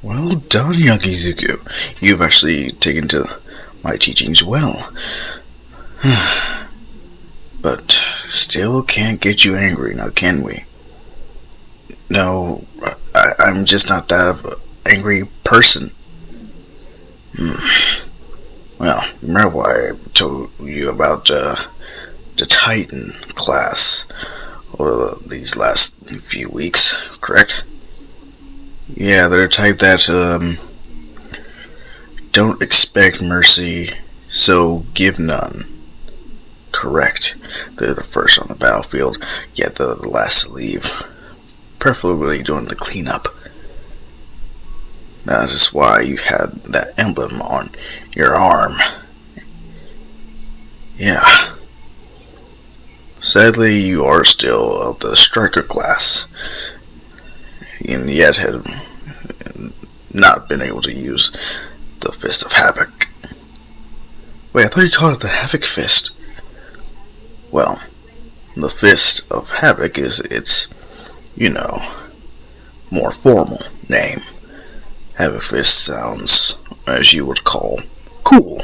Well done, young Izuku. You've actually taken to my teachings well. But still can't get you angry now, can we? No, I'm just not that of an angry person. Well, remember what I told you about the Titan class over these last few weeks, correct? Yeah, they're a type that don't expect mercy, so give none. Correct. They're the first on the battlefield, yet they're the last to leave. Preferably doing the cleanup. That is why you had that emblem on your arm. Yeah. Sadly, you are still of the striker class, and yet have not been able to use the Fist of Havoc. Wait, I thought you called it the Havoc Fist. Well, the Fist of Havoc is its, more formal name. Havoc Fist sounds, as you would call, cool.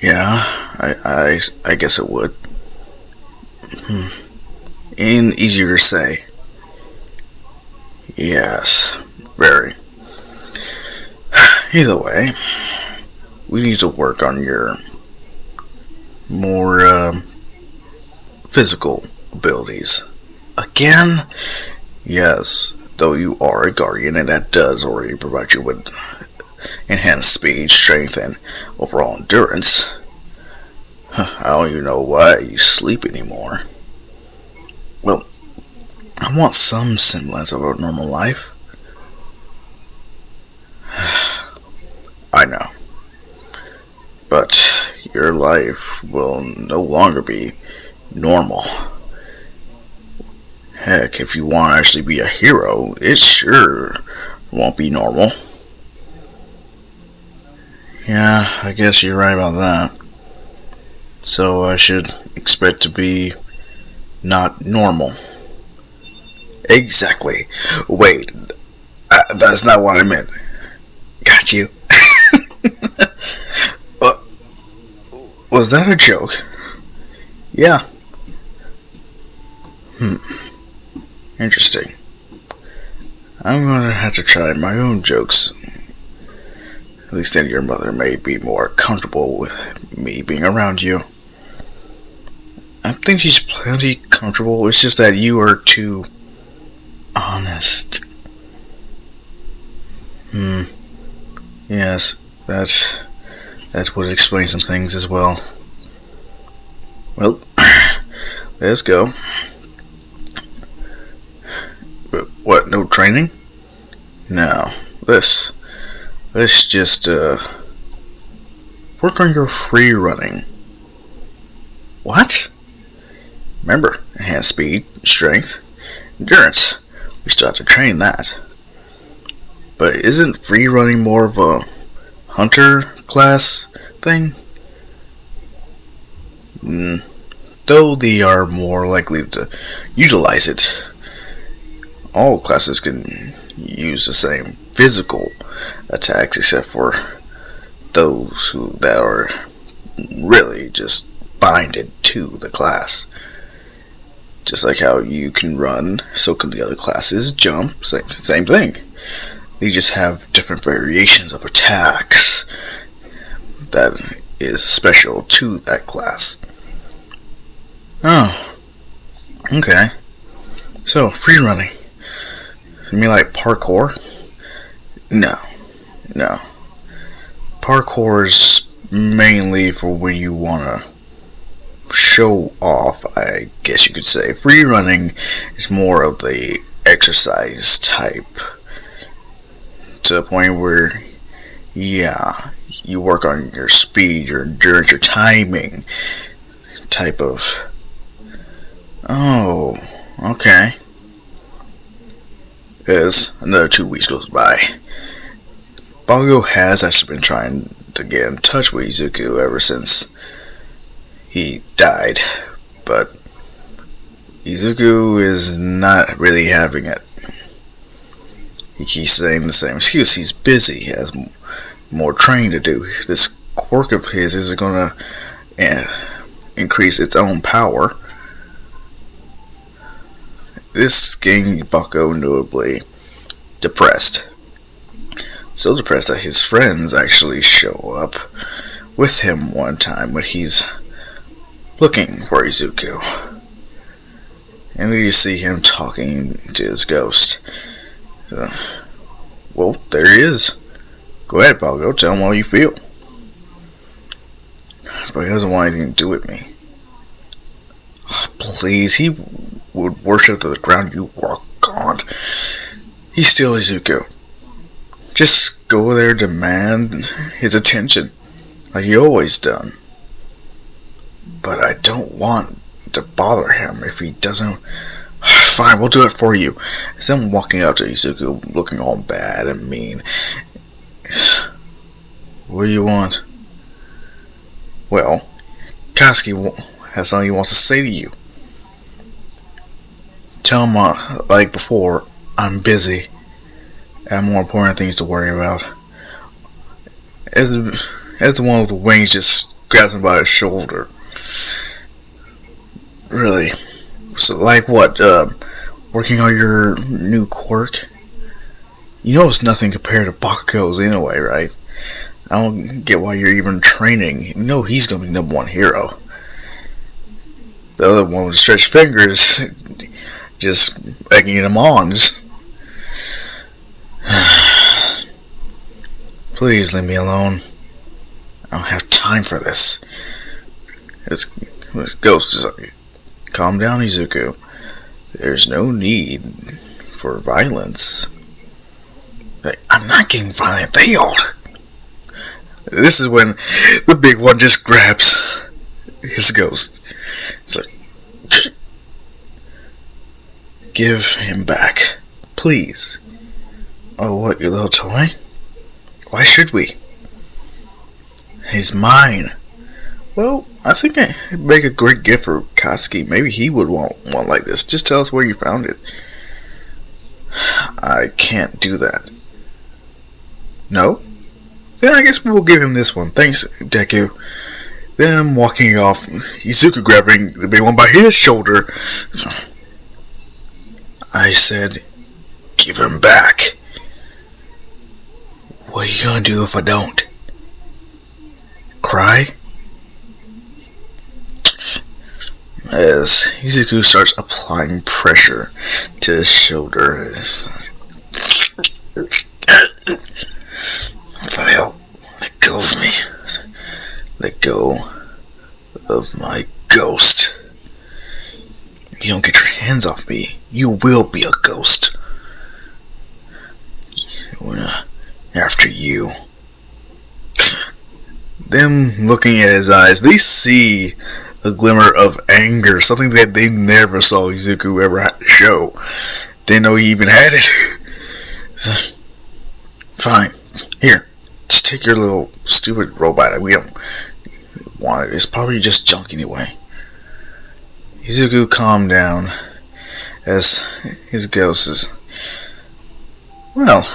Yeah, I guess it would. And easier to say. Yes, very. Either way, we need to work on your more physical abilities. Again? Yes, though you are a guardian and that does already provide you with enhanced speed, strength, and overall endurance. I don't even know why you sleep anymore. Well, I want some semblance of a normal life. I know. But your life will no longer be normal. Heck, if you want to actually be a hero, it sure won't be normal. Yeah, I guess you're right about that. So I should expect to be not normal. Exactly. Wait, that's not what I meant. Got you. Was that a joke? Yeah. Interesting. I'm gonna have to try my own jokes. At least then your mother may be more comfortable with me being around you. I think she's plenty comfortable. It's just that you are too honest. Yes, that would explain some things as well. Well, let's go. What, no training? No. Let's just work on your free running. What? Remember, enhanced speed, strength, endurance. We still have to train that. But isn't free running more of a hunter class thing? Though they are more likely to utilize it. All classes can use the same physical attacks except for those that are really just binded to the class. Just like how you can run, so can the other classes jump, same thing. They just have different variations of attacks that is special to that class. Oh, okay. So, free running. You mean like parkour? No. Parkour is mainly for when you want to show off, I guess you could say. Free running is more of the exercise type. To the point where, yeah, you work on your speed, your endurance, your timing type of... Oh, okay. As another 2 weeks goes by, Bongo has actually been trying to get in touch with Izuku ever since he died, but Izuku is not really having it. He keeps saying the same excuse. He's busy. He has more training to do. This quirk of his is going to increase its own power. This getting Bucko notably depressed. So depressed that his friends actually show up with him one time when he's looking for Izuku. And then you see him talking to his ghost. Well, there he is. Go ahead, Bucko, tell him how you feel. But he doesn't want anything to do with me. Oh, please, he would worship to the ground you are God. He's still Izuku. Just go there, demand his attention, like you always done. But I don't want to bother him if he doesn't. Fine, we'll do it for you. As I'm walking up to Izuku, looking all bad and mean. What do you want? Well, Katsuki has something he wants to say to you. Tell him, like before, I'm busy. I have more important things to worry about. As the one with the wings just grabs him by his shoulder. Really? So, like what? Working on your new quirk? You know it's nothing compared to Bakugo's anyway, right? I don't get why you're even training. You know he's gonna be #1 hero. The other one with stretched fingers, just egging him on. Please leave me alone. I don't have time for this. It's Ghost is like, calm down, Izuku. There's no need for violence. Like, I'm not getting violent. They are. This is when the big one just grabs his ghost. It's like, give him back, please. Oh, what, your little toy? Why should we? He's mine. Well, I think it'd make a great gift for Katsuki. Maybe he would want one like this. Just tell us where you found it. I can't do that. No? Then I guess we'll give him this one. Thanks, Deku. Then I'm walking off. Izuku grabbing the big one by his shoulder. So, I said, give him back. What are you gonna do if I don't? Cry? As Izuku starts applying pressure to his shoulder. Well, let go of me. Let go of my ghost. If you don't get your hands off me, you will be a ghost. After you. Them looking at his eyes, they see a glimmer of anger, something that they never saw Izuku ever show. They know he even had it. So, fine, here, just take your little stupid robot. We don't want it. It's probably just junk anyway. Izuku calmed down as his ghost is. Well,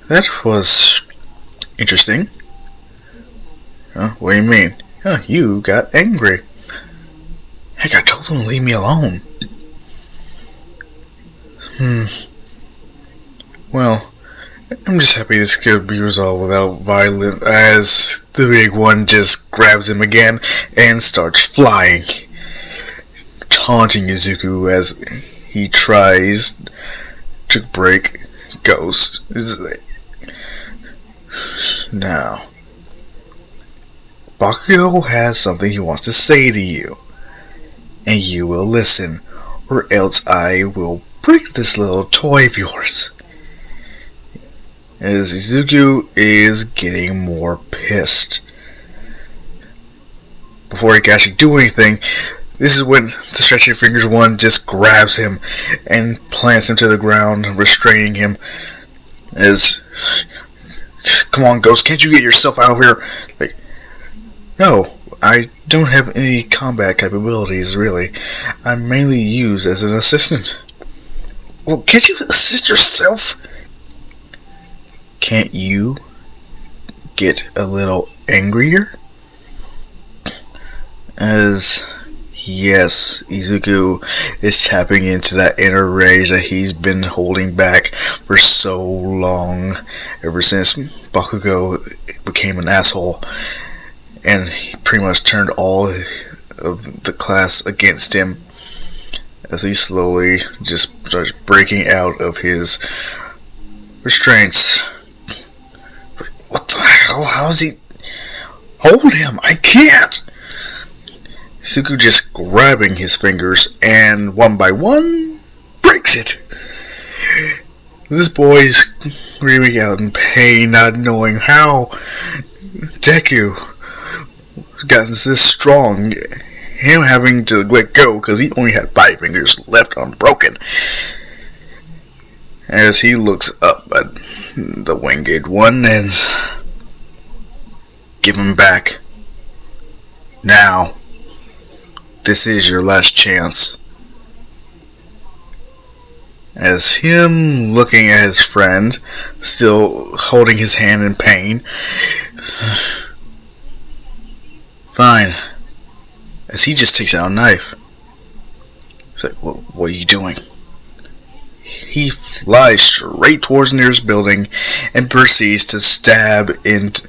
that was interesting. Huh? What do you mean? Huh, you got angry. Heck, I told him to leave me alone. Well, I'm just happy this could be resolved without violence, as the big one just grabs him again and starts flying, taunting Izuku as he tries to break Ghost. Now, Bakugo has something he wants to say to you, and you will listen, or else I will break this little toy of yours. As Izuku is getting more pissed. Before he can actually do anything, this is when the stretchy fingers one just grabs him and plants him to the ground, restraining him. As, come on, Ghost, can't you get yourself out of here? Like, no, I don't have any combat capabilities, really. I'm mainly used as an assistant. Well, can't you assist yourself? Can't you get a little angrier? As yes, Izuku is tapping into that inner rage that he's been holding back for so long, ever since Bakugo became an asshole, and he pretty much turned all of the class against him, as he slowly just starts breaking out of his restraints. What the hell? How's he? Hold him! I can't! Izuku just grabbing his fingers, and one by one, breaks it. This boy's screaming out in pain, not knowing how Deku gotten this strong. Him having to let go because he only had 5 fingers left unbroken. As he looks up at the winged one and give him back. Now. This is your last chance. As him looking at his friend, still holding his hand in pain. Fine. As he just takes out a knife. He's like, what are you doing? He flies straight towards the nearest building and proceeds to stab into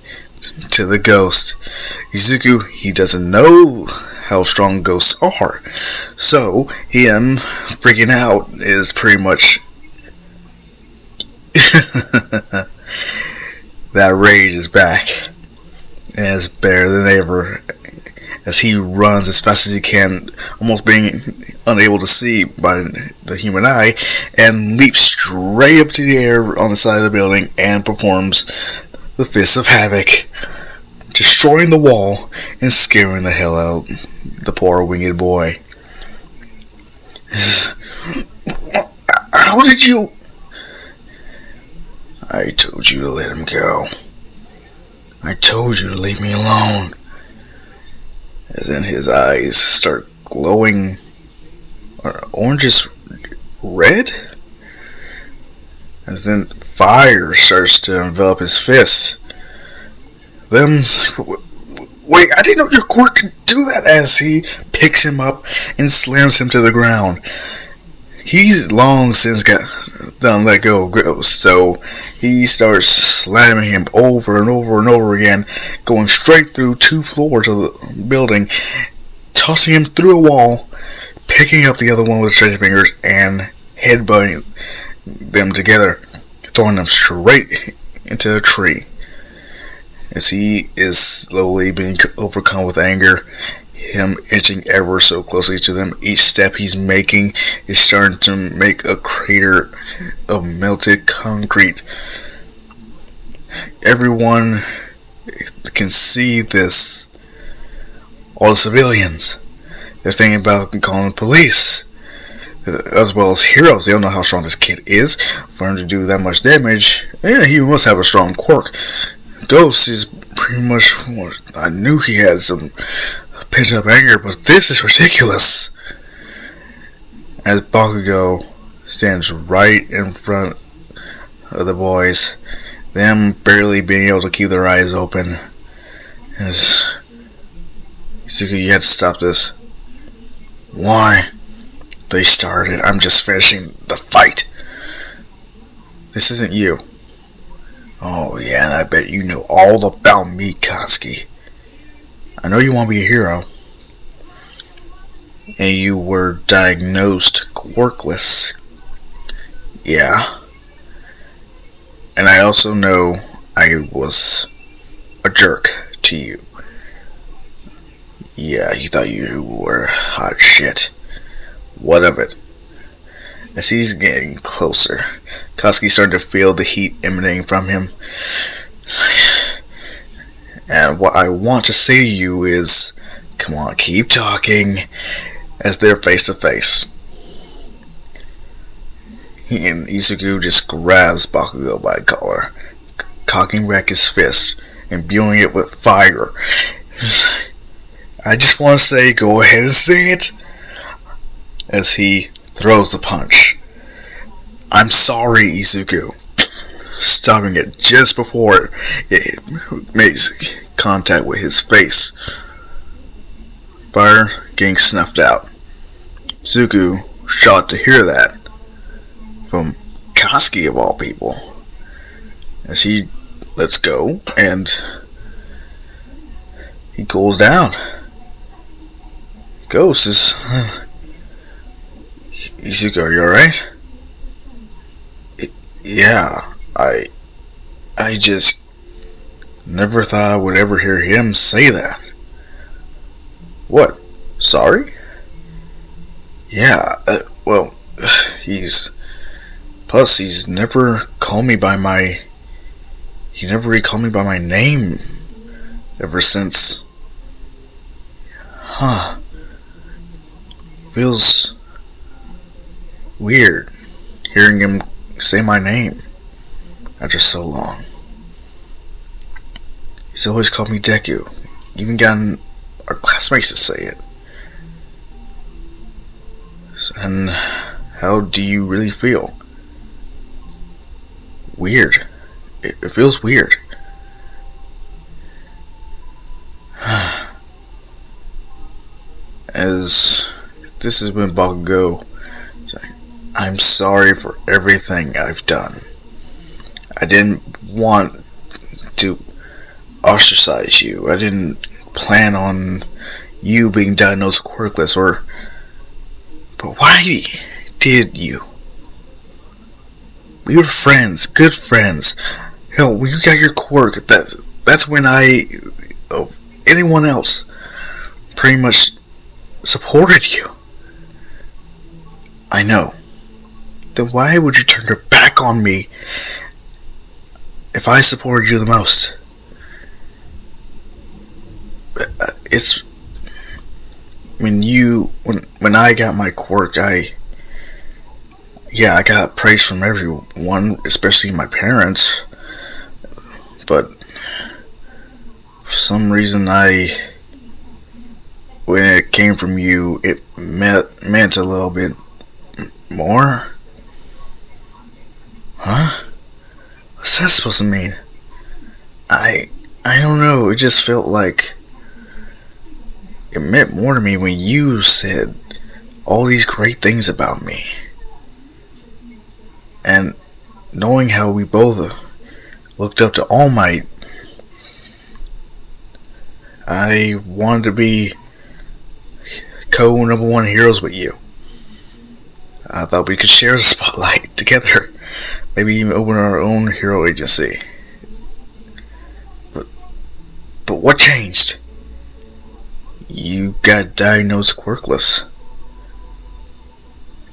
the ghost. Izuku, he doesn't know how strong ghosts are. So, him freaking out is pretty much that rage is back. And it's better than ever. As he runs as fast as he can, almost being unable to see by the human eye, and leaps straight up to the air on the side of the building and performs the Fist of Havoc, destroying the wall and scaring the hell out of the poor winged boy. How did you? I told you to let him go. I told you to leave me alone. As then his eyes start glowing orangish red. As then fire starts to envelop his fists. Then, wait, I didn't know your quirk could do that. As he picks him up and slams him to the ground. He's long since done let go of Ghost, so he starts slamming him over and over and over again, going straight through 2 floors of the building, tossing him through a wall, picking up the other one with his stretchy fingers, and headbutting them together, throwing them straight into a tree. As he is slowly being overcome with anger, him inching ever so closely to them, each step he's making is starting to make a crater of melted concrete. Everyone can see this. All the civilians, they're thinking about calling the police, as well as heroes. They don't know how strong this kid is for him to do that much damage. Yeah, he must have a strong quirk. Ghost is pretty much what I knew. He had some pent up anger, but this is ridiculous. As Bakugo stands right in front of the boys, them barely being able to keep their eyes open. As Izuku, you have to stop this. Why? They started. I'm just finishing the fight. This isn't you. Oh yeah, and I bet you know all about me, Katsuki. I know you want to be a hero. And you were diagnosed quirkless. Yeah. And I also know I was a jerk to you. Yeah, you thought you were hot shit. What of it? As he's getting closer, Katsuki's starting to feel the heat emanating from him. And what I want to say to you is, come on, keep talking, as they're face to face. And Izuku just grabs Bakugo by the collar, cocking back his fist, and imbuing it with fire. I just want to say, go ahead and say it, as he throws the punch. I'm sorry, Izuku. Stopping it just before it makes contact with his face. Fire getting snuffed out. Izuku, shocked to hear that from Koski of all people. As he lets go and he cools down. Ghost is... Izuku, are you alright? Yeah, I just never thought I would ever hear him say that. What? Sorry? Yeah, well, he's never called me by my... He never really called me by my name ever since... Huh. Feels weird hearing him say my name after so long. He's always called me Deku. Even gotten our classmates to say it. And how do you really feel? Weird. It feels weird. As this has been Bakugo, I'm sorry for everything I've done. I didn't want to ostracize you. I didn't plan on you being diagnosed quirkless or... But why did you? We were friends, good friends. Hell, when you got your quirk, that's when of anyone else, pretty much supported you. I know. Then why would you turn your back on me if I supported you the most? It's when I got my quirk, I got praise from everyone, especially my parents. But for some reason, when it came from you, it meant a little bit more. Huh? What's that supposed to mean? I don't know. It just felt like it meant more to me when you said all these great things about me. And knowing how we both looked up to All Might, I wanted to be co-number one heroes with you. I thought we could share the spotlight together. Maybe even open our own hero agency. But what changed? You got diagnosed quirkless.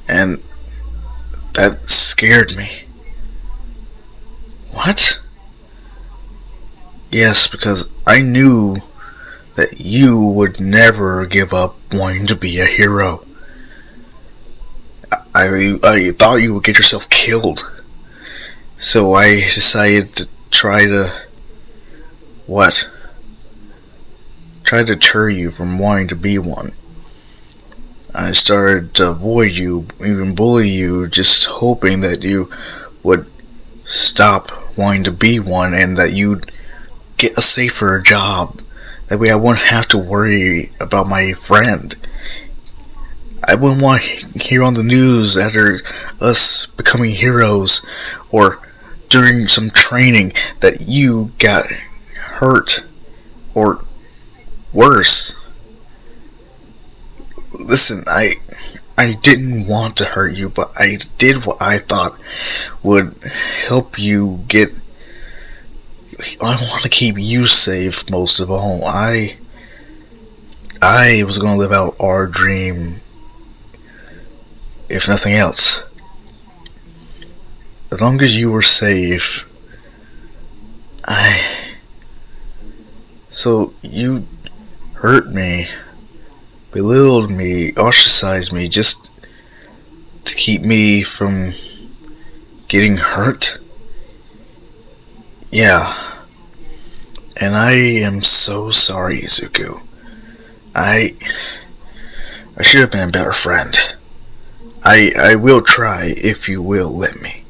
And that scared me. What? Yes, because I knew that you would never give up wanting to be a hero. I thought you would get yourself killed. So I decided to try to... What? Try to deter you from wanting to be one. I started to avoid you, even bully you, just hoping that you would stop wanting to be one and that you'd get a safer job. That way I wouldn't have to worry about my friend. I wouldn't want to hear on the news after us becoming heroes or during some training that you got hurt or worse. Listen, I didn't want to hurt you, but I did what I thought would help you get... I want to keep you safe most of all. I was going to live out our dream, if nothing else. As long as you were safe. So you hurt me, belittled me, ostracized me just to keep me from getting hurt? Yeah. And I am so sorry, Izuku. I should have been a better friend. I will try if you will let me.